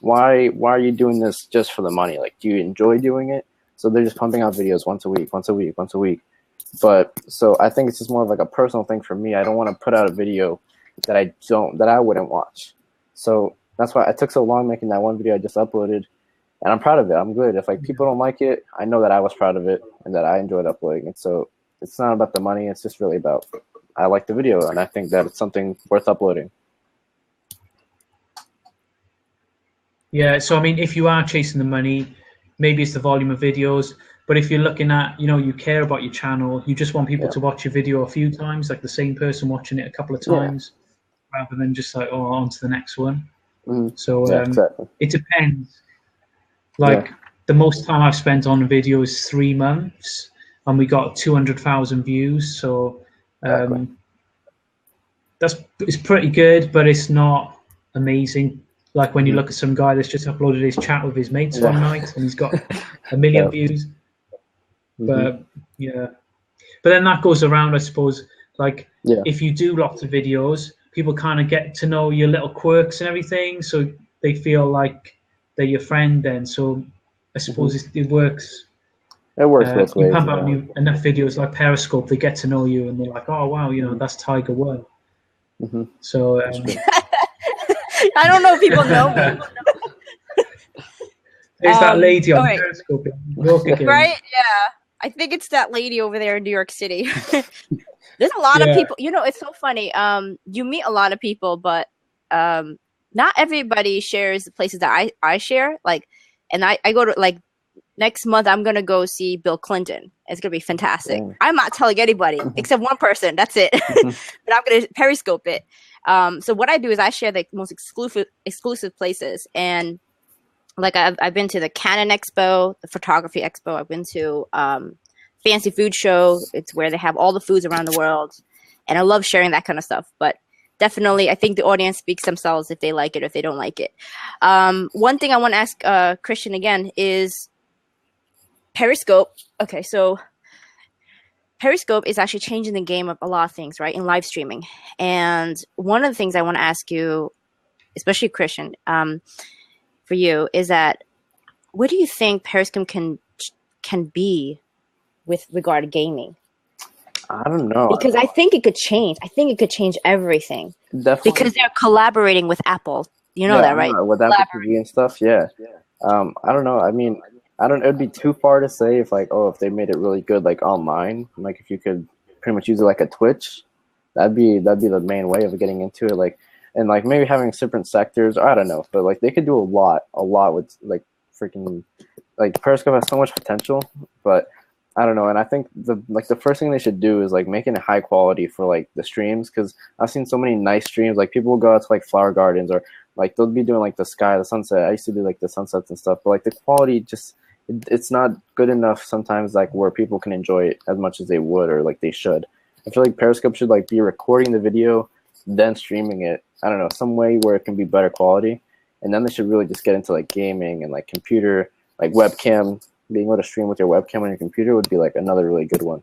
why are you doing this just for the money? Like, do you enjoy doing it? So they're just pumping out videos once a week. But so I think it's just more of like a personal thing for me. I don't want to put out a video that I wouldn't watch. So that's why it took so long making that one video I just uploaded, and I'm proud of it. I'm good. If like people don't like it, I know that I was proud of it and that I enjoyed uploading it. So it's not about the money. It's just really about I like the video and I think that it's something worth uploading. Yeah. So I mean, if you are chasing the money, maybe it's the volume of videos. But if you're looking at, you know, you care about your channel, you just want people to watch your video a few times, like the same person watching it a couple of times, rather than just like, oh, on to the next one. So exactly. It depends. Like the most time I've spent on a video is 3 months, and we got 200,000 views. So it's pretty good, but it's not amazing. Like when you look at some guy that's just uploaded his chat with his mates one night, and he's got 1 million views. But but then that goes around, I suppose. Like if you do lots of videos, people kind of get to know your little quirks and everything, so they feel like they're your friend then. So I suppose it works. It works both ways. You pump out enough videos like Periscope, they get to know you, and they're like, oh wow, you know, that's Tiger One. So I don't know if people know me. There's that lady on Periscope. Right? Yeah. I think it's that lady over there in New York City. There's a lot of people. You know, it's so funny. You meet a lot of people, but not everybody shares the places that I share. Like, and I go to like next month I'm gonna go see Bill Clinton. It's gonna be fantastic. Dang. I'm not telling anybody except one person. That's it. But I'm gonna Periscope it. So what I do is I share the most exclusive places, and like I've been to the Canon Expo, the Photography Expo. I've been to Fancy Food Show. It's where they have all the foods around the world, and I love sharing that kind of stuff. But definitely, I think the audience speaks themselves if they like it or if they don't like it. One thing I want to ask Christian again is Periscope. Okay, so Periscope is actually changing the game of a lot of things, right, in live streaming. And one of the things I want to ask you, especially Christian, for you, is that what do you think Periscope can be with regard to gaming? I don't know. Because I think it could change. I think it could change everything. Definitely. Because they're collaborating with Apple. You know that, right? With Apple TV and stuff, yeah. I don't know. I mean, it'd be too far to say if if they made it really good like online, like if you could pretty much use it like a Twitch, that'd be the main way of getting into it, like, and like maybe having different sectors, or I don't know, but like they could do a lot with like freaking, like Periscope has so much potential, but I don't know. And I think the first thing they should do is like making it high quality for like the streams, because I've seen so many nice streams, like people will go out to like flower gardens, or like they'll be doing like the sky, the sunset. I used to do like the sunsets and stuff, but like the quality just it's not good enough sometimes, like where people can enjoy it as much as they would or like they should. I feel like Periscope should like be recording the video, then streaming it. I don't know, some way where it can be better quality, and then they should really just get into like gaming and like computer, like webcam. Being able to stream with your webcam on your computer would be like another really good one.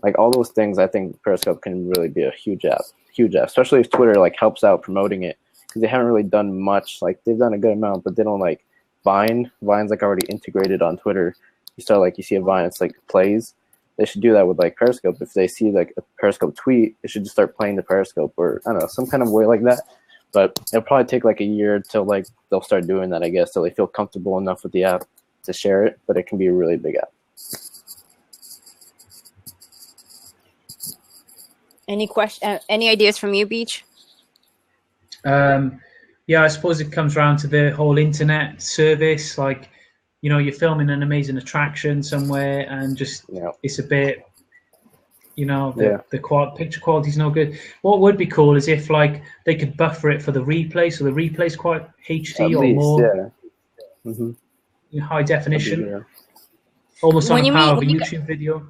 Like all those things, I think Periscope can really be a huge app, especially if Twitter like helps out promoting it, because they haven't really done much. Like they've done a good amount, but they don't like Vine's like already integrated on Twitter. You see a Vine, it's like plays. They should do that with like Periscope. If they see like a Periscope tweet, it should just start playing the Periscope, or I don't know, some kind of way like that. But it'll probably take like a year till like they'll start doing that, I guess, till they feel comfortable enough with the app to share it. But it can be a really big app. Any ideas from you, Beach? Yeah, I suppose it comes around to the whole internet service. Like, you know, you're filming an amazing attraction somewhere, and just it's a bit, you know, the picture quality is no good. What would be cool is if like they could buffer it for the replay, so the replay's quite HD or more high definition, almost on the power of a YouTube video.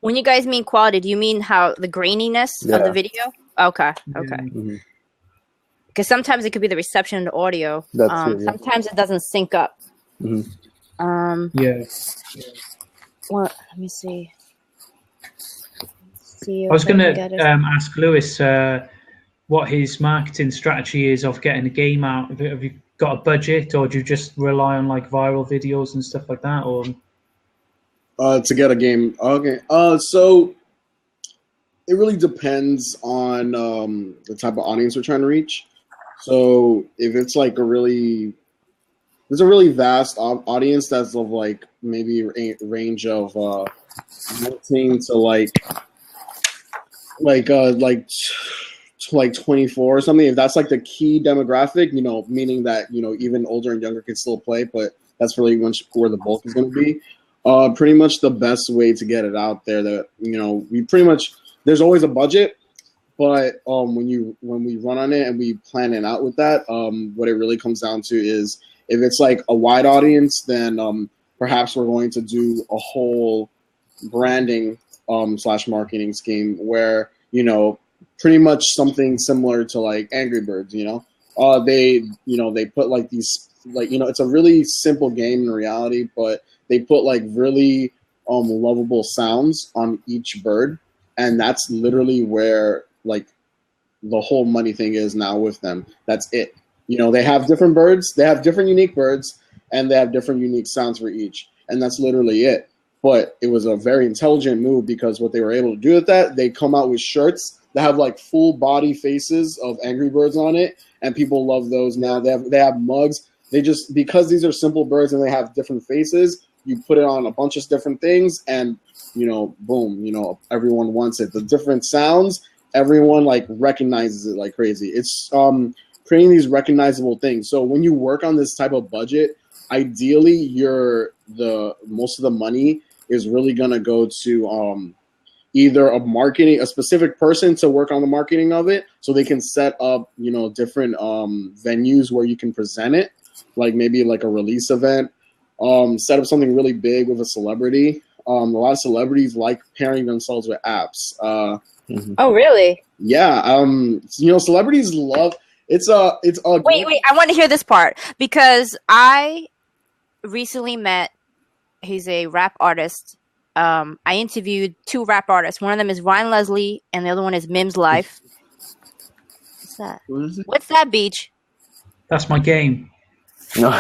When you guys mean quality, do you mean how the graininess of the video? Okay. Because sometimes it could be the reception of the audio. Sometimes it doesn't sync up. Yeah. Well, let me see. I was going to ask Luis what his marketing strategy is of getting a game out. Have you got a budget, or do you just rely on like viral videos and stuff like that? Or to get a game? Okay. So it really depends on the type of audience we're trying to reach. So if it's like there's a really vast audience that's of like maybe a range of 19 to like 24 or something. If that's like the key demographic, you know, meaning that, you know, even older and younger can still play, but that's really where the bulk is going to be. Pretty much the best way to get it out there, that, you know, there's always a budget. But when we run on it and we plan it out with that, what it really comes down to is if it's like a wide audience, then perhaps we're going to do a whole branding / marketing scheme where, you know, pretty much something similar to like Angry Birds, you know, they put like these, like, you know, it's a really simple game in reality, but they put like really lovable sounds on each bird, and that's literally where like the whole money thing is now with them. That's it. You know, they have different birds, they have different unique birds, and they have different unique sounds for each, and that's literally it. But it was a very intelligent move, because what they were able to do with that, they come out with shirts that have like full body faces of Angry Birds on it, and people love those now. They have mugs. They just, because these are simple birds and they have different faces, you put it on a bunch of different things, and, you know, boom, you know, everyone wants it. The different sounds, everyone like recognizes it like crazy. It's creating these recognizable things. So when you work on this type of budget, ideally the most of the money is really gonna go to either a specific person to work on the marketing of it, so they can set up, different venues where you can present it, like maybe like a release event, set up something really big with a celebrity. A lot of celebrities like pairing themselves with apps. Oh, really? Yeah, celebrities love it's a Wait, I want to hear this part because I recently met. He's a rap artist. I interviewed 2 rap artists. One of them is Ryan Leslie, and the other one is Mims Life. What's that? What is it? What's that, Beach? That's my game. No.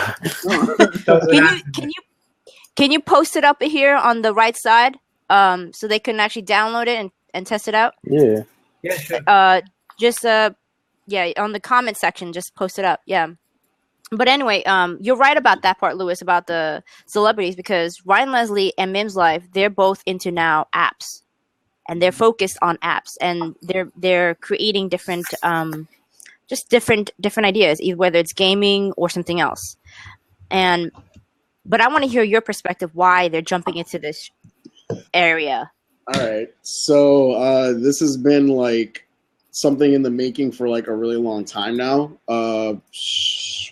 Can you post it up here on the right side, so they can actually download it and test it out? Yeah. Yeah, sure. Just on the comment section, just post it up. Yeah. But anyway, you're right about that part, Lewis, about the celebrities, because Ryan Leslie and Mims Life, they're both into now apps, and they're focused on apps, and they're creating different different ideas, either whether it's gaming or something else. But I want to hear your perspective why they're jumping into this area. All right, so this has been like something in the making for like a really long time now.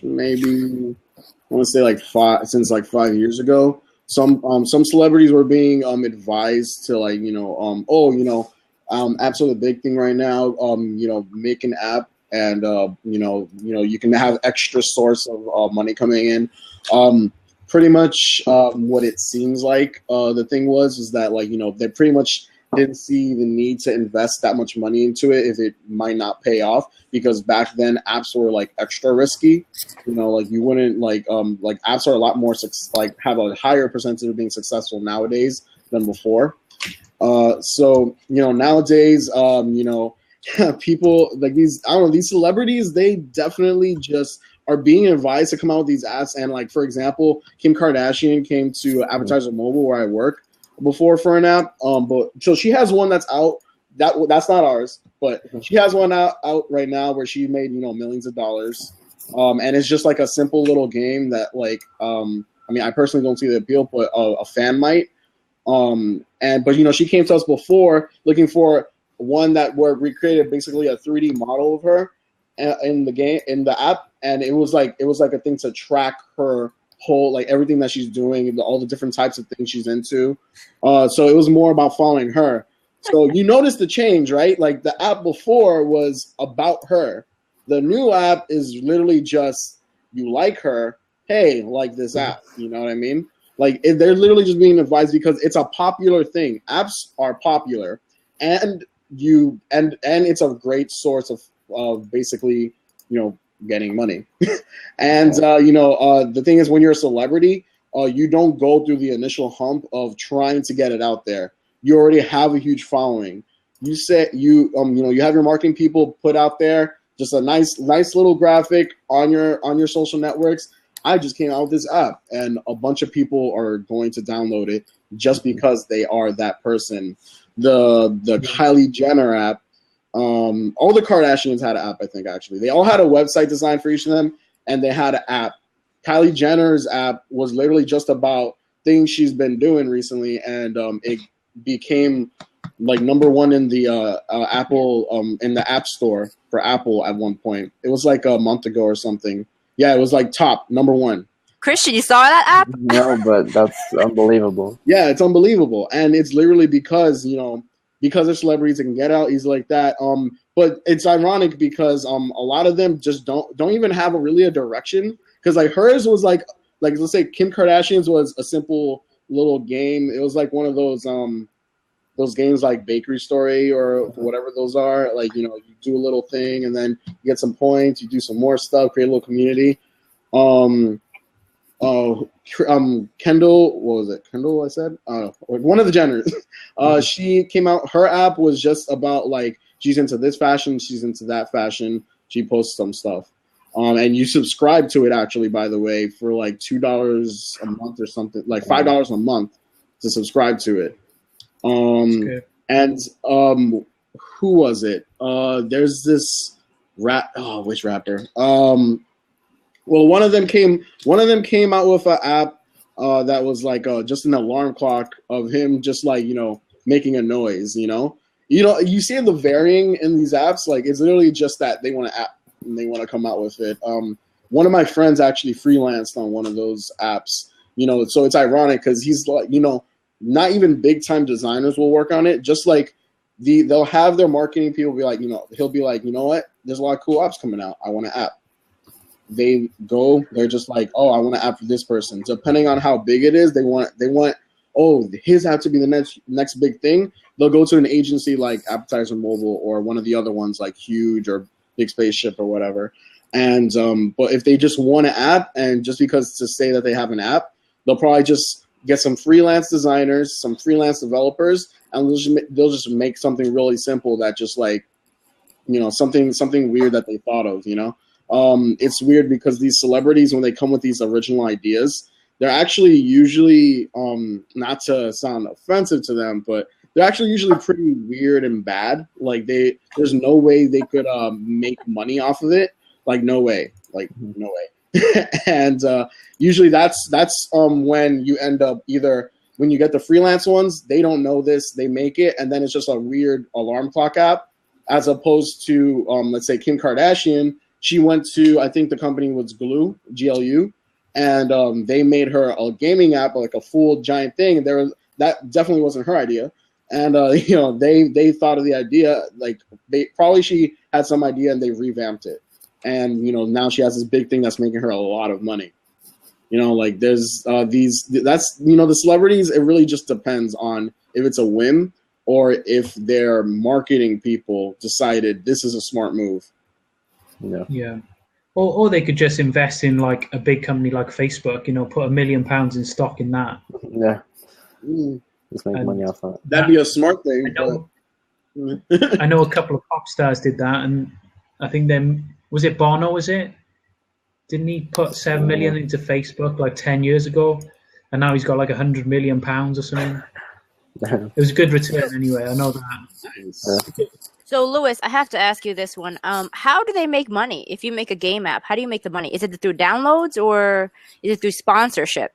Maybe I want to say like since 5 years ago. Some celebrities were being advised to like apps are the big thing right now. Make an app and you can have extra source of money coming in. Pretty much what it seems like the thing is that like they pretty much didn't see the need to invest that much money into it if it might not pay off, because back then apps were like extra risky. Like you wouldn't like apps are a lot more have a higher percentage of being successful nowadays than before. So nowadays people like these these celebrities, they definitely just are being advised to come out with these apps. And like, for example, Kim Kardashian came to Advertiser Mobile where I work before for an app. But so she has one that's out. That's not ours, but she has one out right now where she made millions of dollars. And it's just like a simple little game that like I personally don't see the appeal, but a fan might. But she came to us before looking for one that where we created basically a 3D model of her in the app, and it was like a thing to track her whole, like everything that she's doing, all the different types of things she's into. So it was more about following her. So you notice the change, right? Like the app before was about her. The new app is literally just, you like her, hey, like this app. You know what I mean? Like they're literally just being advised because it's a popular thing. Apps are popular, and it's a great source of basically getting money. And the thing is, when you're a celebrity, you don't go through the initial hump of trying to get it out there. You already have a huge following. You you have your marketing people put out there just a nice little graphic on your social networks. I just came out with this app, and a bunch of people are going to download it just because they are that person. The Kylie Jenner app, all the Kardashians had an app, I think, actually. They all had a website designed for each of them, and they had an app. Kylie Jenner's app was literally just about things she's been doing recently, and it became like #1 in the Apple in the App Store for Apple at one point. It was like a month ago or something. Yeah, it was like top #1. Christian, you saw that app? No, but that's unbelievable. Yeah, it's unbelievable, and it's literally because because they're celebrities, they can get out easy like that. But it's ironic because a lot of them just don't even have a direction. Because like hers was like let's say Kim Kardashian's was a simple little game. It was like one of those games like Bakery Story or whatever those are. Like you do a little thing and then you get some points. You do some more stuff, create a little community. Kendall, what was it? Kendall, I said? One of the Jenners. She came out, her app was just about like, she's into this fashion, she's into that fashion. She posts some stuff. And you subscribe to it actually, by the way, for like $2 a month or something, like $5 a month to subscribe to it. And who was it? There's this which rapper? Well, one of them came out with an app that was like just an alarm clock of him just like making a noise. You see the varying in these apps. Like it's literally just that they want to app and they want to come out with it. One of my friends actually freelanced on one of those apps. So it's ironic because he's like not even big time designers will work on it. Just like they'll have their marketing people be like he'll be like what, there's a lot of cool apps coming out. I want an app. They go, they're just like, oh, I want an app for this person. Depending on how big it is, they want his app to be the next big thing. They'll go to an agency like Appetizer Mobile or one of the other ones like Huge or Big Spaceship or whatever. And but if they just want an app, and just because to say that they have an app, they'll probably just get some freelance designers, some freelance developers, and they'll just make something really simple that just like something weird that they thought of. It's weird because these celebrities, when they come with these original ideas, they're actually usually, not to sound offensive to them, but they're actually usually pretty weird and bad. Like there's no way they could make money off of it. Like no way. And usually that's when you end up either when you get the freelance ones, they don't know this, they make it, and then it's just a weird alarm clock app, as opposed to let's say Kim Kardashian. She went to, I think the company was GLU, and they made her a gaming app, like a full giant thing. And that definitely wasn't her idea. And they thought of the idea, like she had some idea and they revamped it. And now she has this big thing that's making her a lot of money. Like there's the celebrities. It really just depends on if it's a whim or if their marketing people decided this is a smart move. Yeah. Or they could just invest in like a big company like Facebook, put $1 million in stock in that. Yeah. Just make money off that. That'd be a smart thing. I know a couple of pop stars did that, and I think was it Bono, Didn't he put 7 million into Facebook like 10 years ago? And now he's got like £100 million or something. It was a good return anyway, I know that. So, Luis, I have to ask you this one. How do they make money if you make a game app? How do you make the money? Is it through downloads or is it through sponsorship?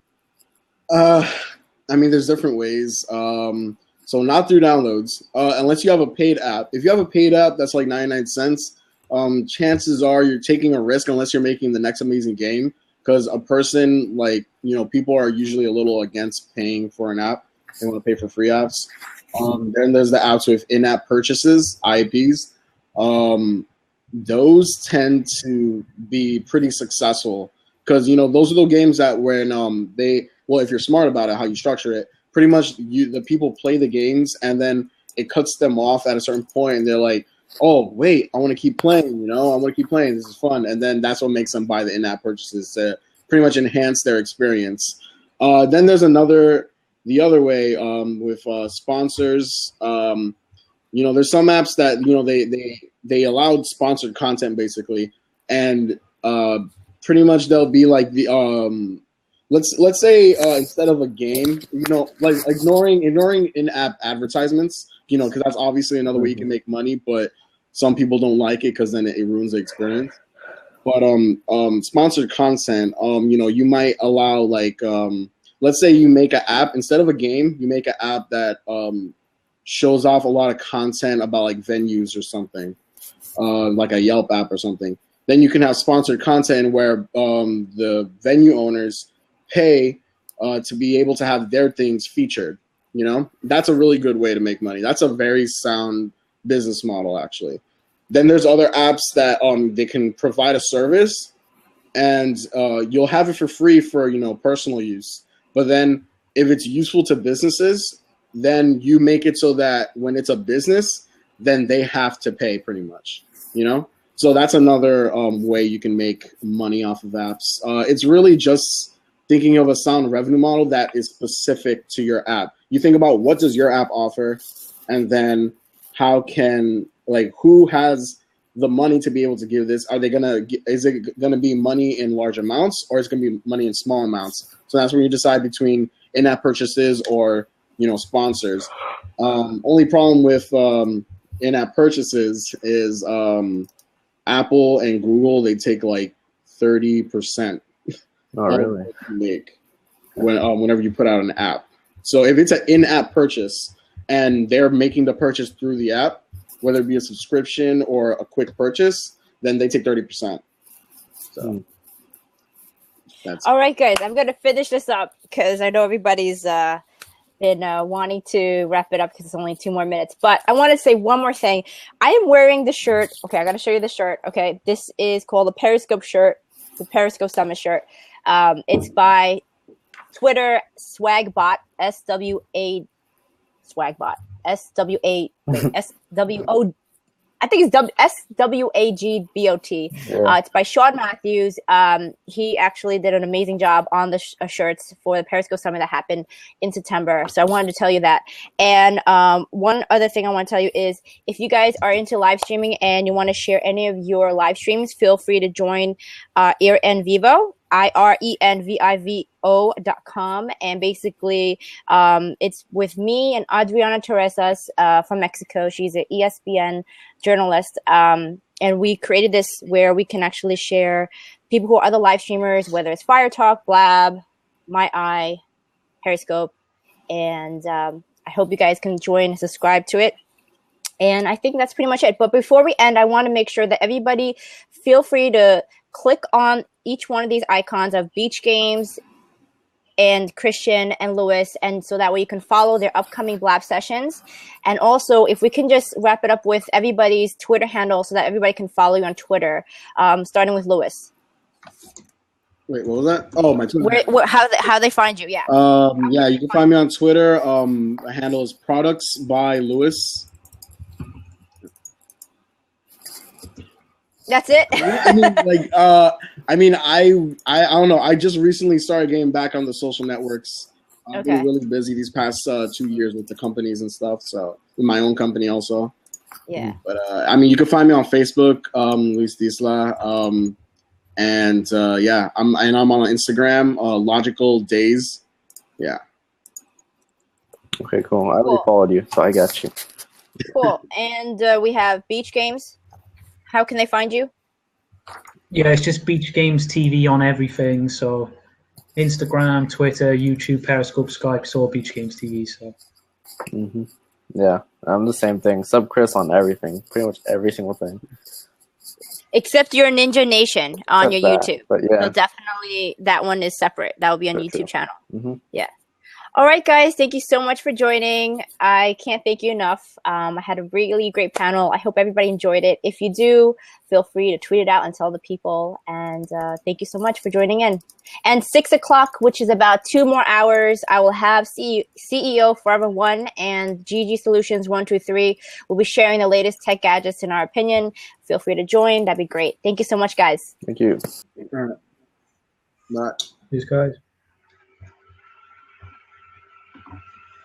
There's different ways. So not through downloads, unless you have a paid app. If you have a paid app that's like 99 cents, chances are you're taking a risk unless you're making the next amazing game. Because a person people are usually a little against paying for an app. They want to pay for free apps. Then there's the apps with in-app purchases, IAPs. Those tend to be pretty successful because those are the games that when if you're smart about it, how you structure it, pretty much the people play the games and then it cuts them off at a certain point and they're like, oh wait, I want to keep playing. I want to keep playing. This is fun, and then that's what makes them buy the in-app purchases to pretty much enhance their experience. Then there's the other way with sponsors. There's some apps that they allowed sponsored content basically, and pretty much they'll be like the let's say instead of a game, like ignoring in-app advertisements, because that's obviously another way you can make money, but some people don't like it because then it ruins the experience. But sponsored content, you might allow like let's say you make an app instead of a game, you make an app that shows off a lot of content about like venues or something, like a Yelp app or something. Then you can have sponsored content where the venue owners pay to be able to have their things featured. That's a really good way to make money. That's a very sound business model, actually. Then there's other apps that they can provide a service, and you'll have it for free for personal use. But then if it's useful to businesses, then you make it so that when it's a business, then they have to pay pretty much. So that's another way you can make money off of apps. It's really just thinking of a sound revenue model that is specific to your app. You think about what does your app offer, and then who has the money to be able to give this? Is it gonna be money in large amounts, or is it gonna be money in small amounts? So that's when you decide between in-app purchases or sponsors. Only problem with in-app purchases is Apple and Google, they take like 30%. Oh, really? Make whenever you put out an app. So if it's an in-app purchase and they're making the purchase through the app, whether it be a subscription or a quick purchase, then they take 30%. So that's All right, guys, I'm going to finish this up because I know everybody's been wanting to wrap it up because it's only 2 more minutes. But I want to say one more thing. I am wearing the shirt. Okay, I got to show you the shirt. Okay, this is called the Periscope shirt, the Periscope Summit shirt. It's by Twitter Swagbot, SWA Swagbot, SWA SWO. I think it's SWAGBOT. Yeah. It's by Sean Matthews. He actually did an amazing job on the shirts for the Periscope Summit that happened in September. So I wanted to tell you that. And one other thing I want to tell you is if you guys are into live streaming and you want to share any of your live streams, feel free to join IrenVivo, IrenVivo.com. And basically, it's with me and Adriana Terrazas from Mexico. She's an ESPN journalist. And we created this where we can actually share people who are other live streamers, whether it's Fire Talk, Blab, My Eye, Periscope. And I hope you guys can join and subscribe to it. And I think that's pretty much it. But before we end, I want to make sure that everybody feel free to click on each one of these icons of Beach Games and Christian and Luis, and so that way you can follow their upcoming Blab sessions. And also, if we can just wrap it up with everybody's Twitter handle so that everybody can follow you on Twitter, starting with Luis. Wait, what was that? Oh, my Twitter. How they find you? Yeah. Yeah, you can find me on Twitter. My handle is Products by Luis. That's it. I don't know. I just recently started getting back on the social networks. I've been really busy these past 2 years with the companies and stuff. So with my own company also. Yeah. But you can find me on Facebook, Luis Disla. I'm on Instagram, Logical Days. Yeah. Okay, cool. I already followed you, so I got you. Cool. And we have Beach Games. How can they find you? Yeah, it's just Beach Games TV on everything. So Instagram, Twitter, YouTube, Periscope, Skype, it's all Beach Games TV. So. Yeah, I'm the same thing. Sub Chris on everything, pretty much every single thing. Except your Ninja Nation on your YouTube. But yeah. So definitely that one is separate. That will be on YouTube channel. Yeah. All right, guys. Thank you so much for joining. I can't thank you enough. I had a really great panel. I hope everybody enjoyed it. If you do, feel free to tweet it out and tell the people. And thank you so much for joining in. And 6 o'clock, which is about 2 more hours, I will have CEO Forever One and GG Solutions 123. We'll be sharing the latest tech gadgets in our opinion. Feel free to join. That'd be great. Thank you so much, guys. Thank you. All right. Bye. These guys.